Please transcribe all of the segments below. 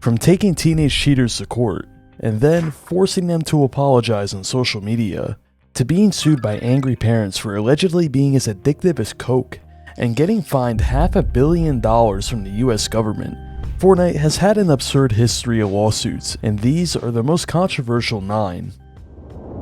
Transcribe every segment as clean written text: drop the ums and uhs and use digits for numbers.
From taking teenage cheaters to court, and then forcing them to apologize on social media, to being sued by angry parents for allegedly being as addictive as coke, and getting fined $500 million from the US government, Fortnite has had an absurd history of lawsuits, and these are the most controversial 9.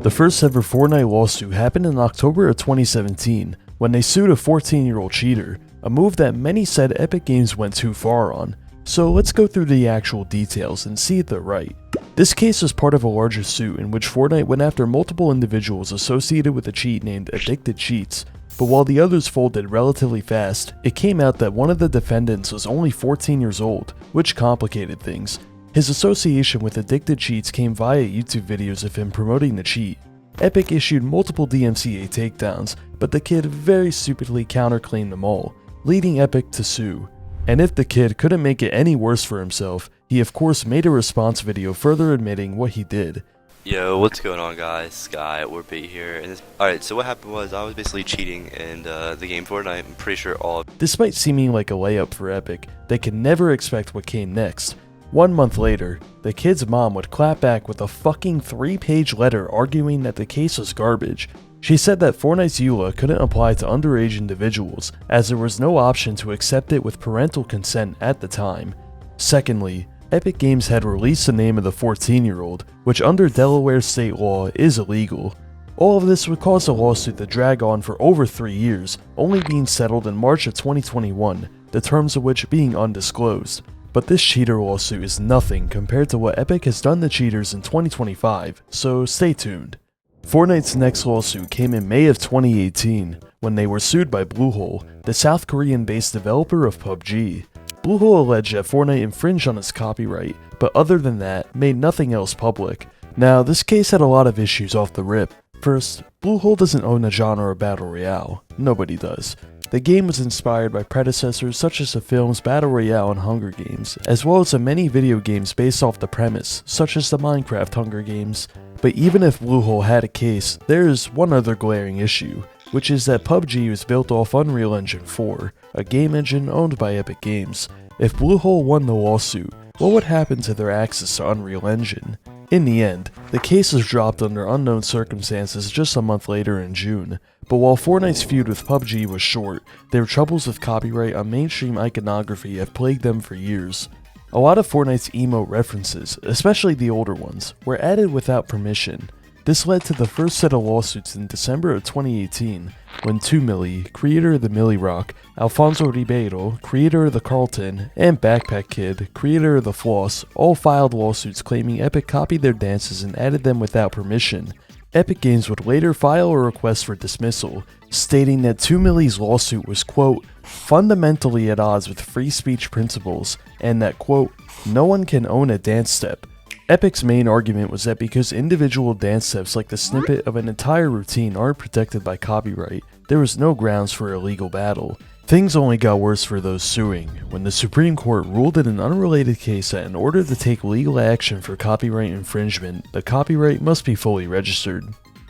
The first ever Fortnite lawsuit happened in October of 2017, when they sued a 14-year-old cheater, a move that many said Epic Games went too far on. So let's go through the actual details and see if they're right. This case was part of a larger suit in which Fortnite went after multiple individuals associated with a cheat named Addicted Cheats, but while the others folded relatively fast, it came out that one of the defendants was only 14 years old, which complicated things. His association with Addicted Cheats came via YouTube videos of him promoting the cheat. Epic issued multiple DMCA takedowns, but the kid very stupidly counterclaimed them all, leading Epic to sue. And if the kid couldn't make it any worse for himself, he of course made a response video further admitting what he did. Yo, what's going on guys? Sky, or B here. Alright, so what happened was I was basically cheating in the game Fortnite. I'm pretty sure all of Despite seeming like a layup for Epic, they could never expect what came next. 1 month later, the kid's mom would clap back with a fucking 3-page letter arguing that the case was garbage. She said that Fortnite's EULA couldn't apply to underage individuals, as there was no option to accept it with parental consent at the time. Secondly, Epic Games had released the name of the 14-year-old, which under Delaware state law is illegal. All of this would cause the lawsuit to drag on for over 3 years, only being settled in March of 2021, the terms of which being undisclosed. But this cheater lawsuit is nothing compared to what Epic has done to cheaters in 2025, so stay tuned. Fortnite's next lawsuit came in May of 2018, when they were sued by Bluehole, the South Korean-based developer of PUBG. Bluehole alleged that Fortnite infringed on its copyright, but other than that, made nothing else public. Now, this case had a lot of issues off the rip. First, Bluehole doesn't own the genre of Battle Royale. Nobody does. The game was inspired by predecessors such as the films Battle Royale and Hunger Games, as well as the many video games based off the premise, such as the Minecraft Hunger Games. But even if Bluehole had a case, there is one other glaring issue, which is that PUBG was built off Unreal Engine 4, a game engine owned by Epic Games. If Bluehole won the lawsuit, what would happen to their access to Unreal Engine? In the end, the case was dropped under unknown circumstances just a month later in June, but while Fortnite's feud with PUBG was short, their troubles with copyright on mainstream iconography have plagued them for years. A lot of Fortnite's emote references, especially the older ones, were added without permission. This led to the first set of lawsuits in December of 2018, when 2Milli, creator of the Milli Rock, Alfonso Ribeiro, creator of the Carlton, and Backpack Kid, creator of the Floss, all filed lawsuits claiming Epic copied their dances and added them without permission. Epic Games would later file a request for dismissal, stating that 2Milli's lawsuit was, quote, fundamentally at odds with free speech principles, and that, quote, no one can own a dance step. Epic's main argument was that because individual dance steps like the snippet of an entire routine aren't protected by copyright, there was no grounds for a legal battle. Things only got worse for those suing, when the Supreme Court ruled in an unrelated case that in order to take legal action for copyright infringement, the copyright must be fully registered.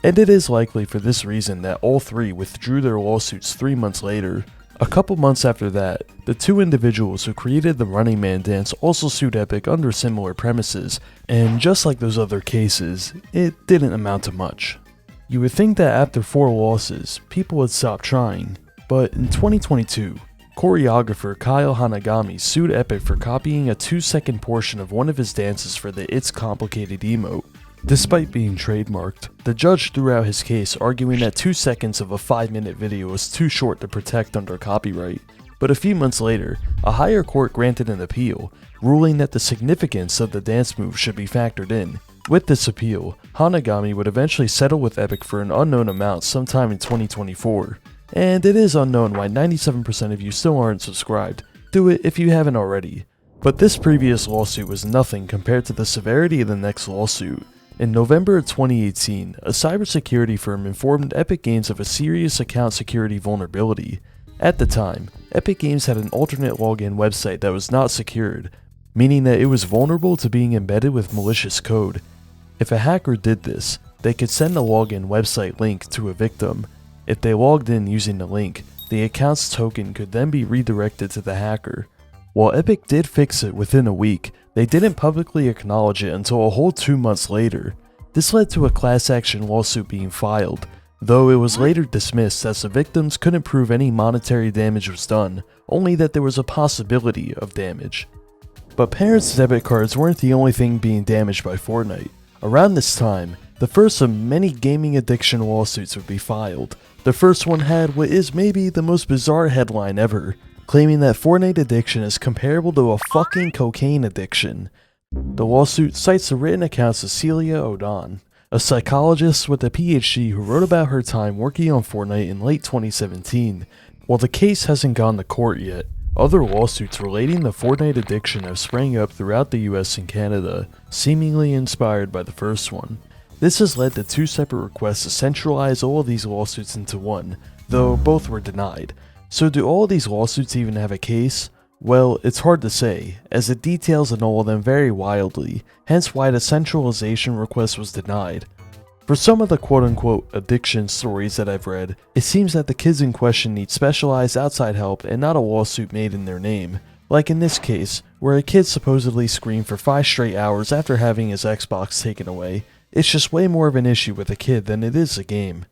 And it is likely for this reason that all three withdrew their lawsuits 3 months later. A couple months after that, the two individuals who created the Running Man dance also sued Epic under similar premises, and just like those other cases, it didn't amount to much. You would think that after 4 losses, people would stop trying, but in 2022, choreographer Kyle Hanagami sued Epic for copying a 2-second portion of one of his dances for the It's Complicated emote. Despite being trademarked, the judge threw out his case arguing that 2 seconds of a 5-minute video was too short to protect under copyright. But a few months later, a higher court granted an appeal, ruling that the significance of the dance move should be factored in. With this appeal, Hanagami would eventually settle with Epic for an unknown amount sometime in 2024. And it is unknown why 97% of you still aren't subscribed. Do it if you haven't already. But this previous lawsuit was nothing compared to the severity of the next lawsuit. In November of 2018, a cybersecurity firm informed Epic Games of a serious account security vulnerability. At the time, Epic Games had an alternate login website that was not secured, meaning that it was vulnerable to being embedded with malicious code. If a hacker did this, they could send a login website link to a victim. If they logged in using the link, the account's token could then be redirected to the hacker. While Epic did fix it within a week, They didn't publicly acknowledge it until a whole 2 months later. This led to a class action lawsuit being filed, though it was later dismissed as the victims couldn't prove any monetary damage was done, only that there was a possibility of damage. But parents' debit cards weren't the only thing being damaged by Fortnite. Around this time, the first of many gaming addiction lawsuits would be filed. The first one had what is maybe the most bizarre headline ever, claiming that Fortnite addiction is comparable to a fucking cocaine addiction. The lawsuit cites the written accounts of Celia O'Don, a psychologist with a PhD who wrote about her time working on Fortnite in late 2017. While the case hasn't gone to court yet, other lawsuits relating to Fortnite addiction have sprang up throughout the US and Canada, seemingly inspired by the first one. This has led to 2 separate requests to centralize all of these lawsuits into one, though both were denied. So do all of these lawsuits even have a case? Well, it's hard to say, as the details in all of them vary wildly, hence why the centralization request was denied. For some of the quote-unquote addiction stories that I've read, it seems that the kids in question need specialized outside help and not a lawsuit made in their name. Like in this case, where a kid supposedly screamed for 5 straight hours after having his Xbox taken away. It's just way more of an issue with a kid than it is a game.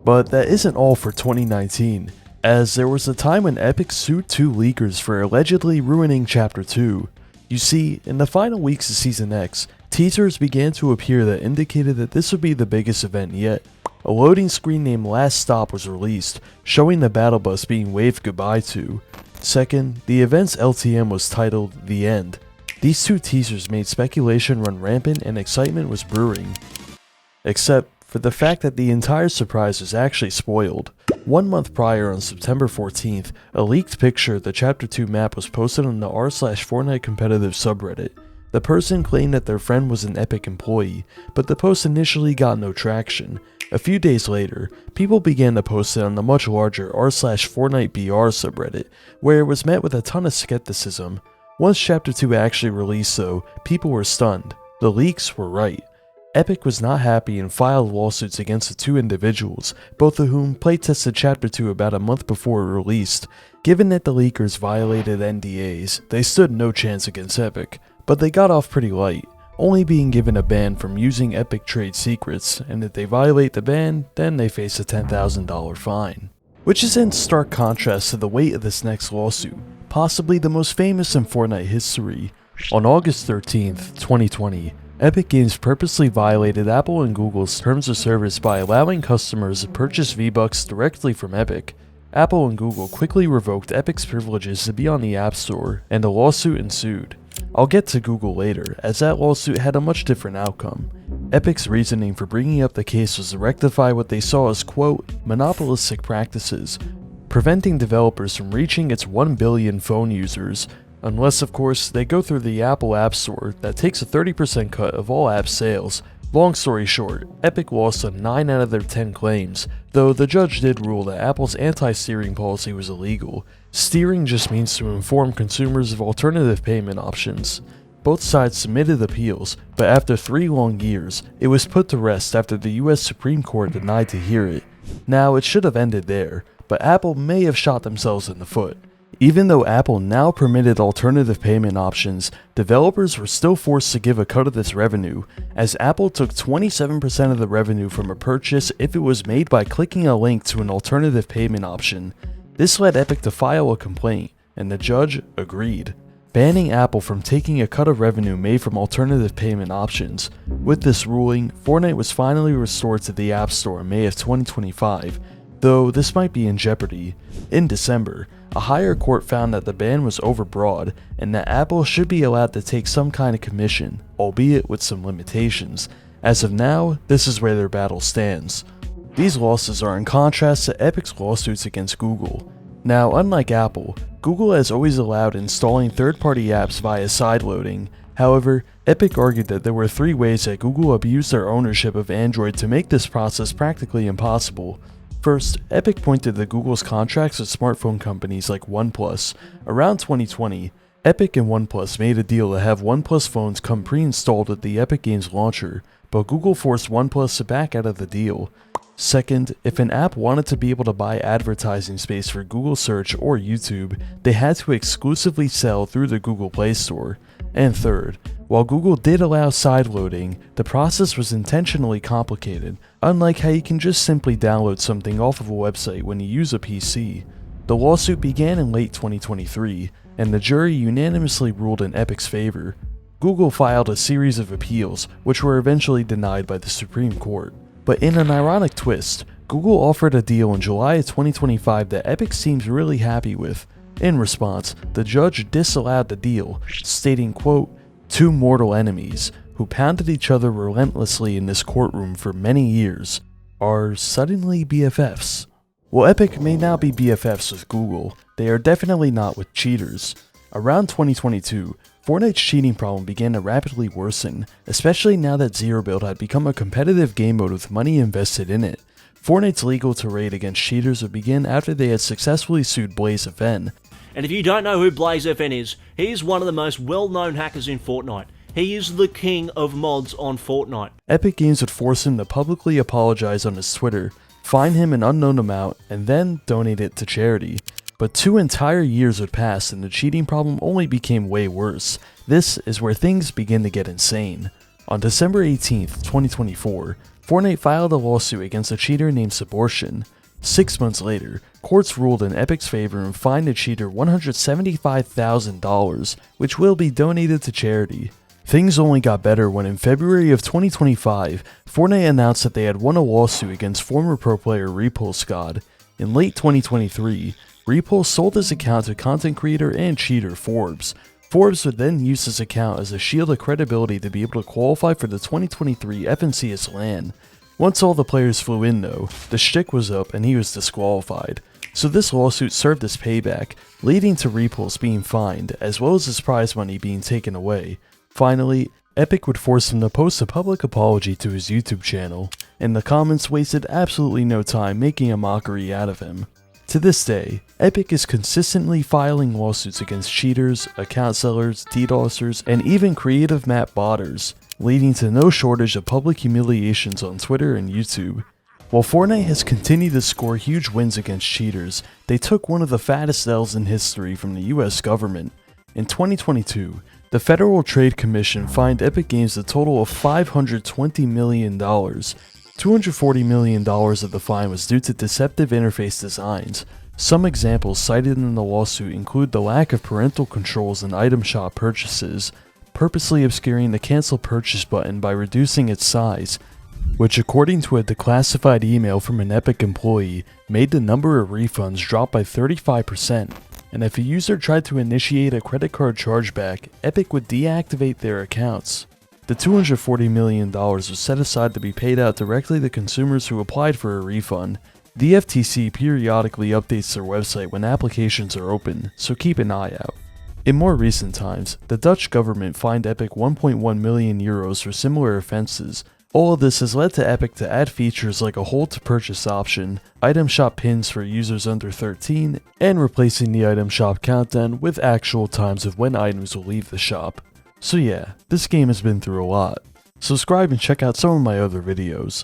But that isn't all for 2019, as there was a time when Epic sued 2 leakers for allegedly ruining Chapter 2. You see, in the final weeks of Season X, teasers began to appear that indicated that this would be the biggest event yet. A loading screen named Last Stop was released, showing the battle bus being waved goodbye to. Second, the event's LTM was titled The End. These 2 teasers made speculation run rampant and excitement was brewing. Except for the fact that the entire surprise was actually spoiled. 1 month prior, on September 14th, a leaked picture of the Chapter 2 map was posted on the r/Fortnite competitive subreddit. The person claimed that their friend was an Epic employee, but the post initially got no traction. A few days later, people began to post it on the much larger r/FortniteBR subreddit, where it was met with a ton of skepticism. Once Chapter 2 actually released though, people were stunned. The leaks were right. Epic was not happy and filed lawsuits against the 2 individuals, both of whom playtested Chapter 2 about a month before it released. Given that the leakers violated NDAs, they stood no chance against Epic, but they got off pretty light, only being given a ban from using Epic trade secrets, and if they violate the ban, then they face a $10,000 fine. Which is in stark contrast to the weight of this next lawsuit, possibly the most famous in Fortnite history. On August 13th, 2020, Epic Games purposely violated Apple and Google's terms of service by allowing customers to purchase V-Bucks directly from Epic. Apple and Google quickly revoked Epic's privileges to be on the App Store, and a lawsuit ensued. I'll get to Google later, as that lawsuit had a much different outcome. Epic's reasoning for bringing up the case was to rectify what they saw as quote, monopolistic practices, preventing developers from reaching its 1 billion phone users, unless of course they go through the Apple App Store that takes a 30% cut of all app sales. Long story short, Epic lost on 9 out of their 10 claims, though the judge did rule that Apple's anti-steering policy was illegal. Steering just means to inform consumers of alternative payment options. Both sides submitted appeals, but after 3 long years, it was put to rest after the US Supreme Court denied to hear it. Now, it should have ended there, but Apple may have shot themselves in the foot. Even though Apple now permitted alternative payment options, developers were still forced to give a cut of this revenue, as Apple took 27% of the revenue from a purchase if it was made by clicking a link to an alternative payment option. This led Epic to file a complaint, and the judge agreed, banning Apple from taking a cut of revenue made from alternative payment options. With this ruling, Fortnite was finally restored to the App Store in May of 2025, though this might be in jeopardy. In December, a higher court found that the ban was overbroad and that Apple should be allowed to take some kind of commission, albeit with some limitations. As of now, this is where their battle stands. These losses are in contrast to Epic's lawsuits against Google. Now, unlike Apple, Google has always allowed installing third-party apps via sideloading. However, Epic argued that there were 3 ways that Google abused their ownership of Android to make this process practically impossible. First, Epic pointed to Google's contracts with smartphone companies like OnePlus. Around 2020, Epic and OnePlus made a deal to have OnePlus phones come pre-installed with the Epic Games launcher, but Google forced OnePlus to back out of the deal. Second, if an app wanted to be able to buy advertising space for Google Search or YouTube, they had to exclusively sell through the Google Play Store. And third, while Google did allow sideloading, the process was intentionally complicated, unlike how you can just simply download something off of a website when you use a PC. The lawsuit began in late 2023, and the jury unanimously ruled in Epic's favor. Google filed a series of appeals, which were eventually denied by the Supreme Court. But in an ironic twist, Google offered a deal in July of 2025 that Epic seems really happy with. In response, the judge disallowed the deal, stating, quote, "Two mortal enemies, who pounded each other relentlessly in this courtroom for many years, are suddenly BFFs." While Epic may now be BFFs with Google, they are definitely not with cheaters. Around 2022, Fortnite's cheating problem began to rapidly worsen, especially now that Zero Build had become a competitive game mode with money invested in it. Fortnite's legal tirade against cheaters would begin after they had successfully sued BlazeFN. And if you don't know who BlazeFN is, he is one of the most well-known hackers in Fortnite. He is the king of mods on Fortnite. Epic Games would force him to publicly apologize on his Twitter, fine him an unknown amount, and then donate it to charity. But 2 entire years would pass and the cheating problem only became way worse. This is where things begin to get insane. On December 18th, 2024, Fortnite filed a lawsuit against a cheater named Subortion. 6 months later, courts ruled in Epic's favor and fined the cheater $175,000, which will be donated to charity. Things only got better when in February of 2025, Fortnite announced that they had won a lawsuit against former pro player Repulse. In late 2023, Repulse sold his account to content creator and cheater Forbes. Forbes would then use his account as a shield of credibility to be able to qualify for the 2023 FNCS LAN. Once all the players flew in though, the shtick was up and he was disqualified. So this lawsuit served as payback, leading to Repulse being fined, as well as his prize money being taken away. Finally, Epic would force him to post a public apology to his YouTube channel, and the comments wasted absolutely no time making a mockery out of him. To this day, Epic is consistently filing lawsuits against cheaters, account sellers, DDoSers, and even creative map botters, leading to no shortage of public humiliations on Twitter and YouTube. While Fortnite has continued to score huge wins against cheaters, they took one of the fattest L's in history from the US government. In 2022, the Federal Trade Commission fined Epic Games a total of $520 million. $240 million of the fine was due to deceptive interface designs. Some examples cited in the lawsuit include the lack of parental controls in item shop purchases, purposely obscuring the cancel purchase button by reducing its size, which according to a declassified email from an Epic employee, made the number of refunds drop by 35%. And if a user tried to initiate a credit card chargeback, Epic would deactivate their accounts. The $240 million was set aside to be paid out directly to consumers who applied for a refund. The FTC periodically updates their website when applications are open, so keep an eye out. In more recent times, the Dutch government fined Epic 1.1 million euros for similar offenses. All of this has led to Epic to add features like a hold to purchase option, item shop pins for users under 13, and replacing the item shop countdown with actual times of when items will leave the shop. So yeah, this game has been through a lot. Subscribe and check out some of my other videos.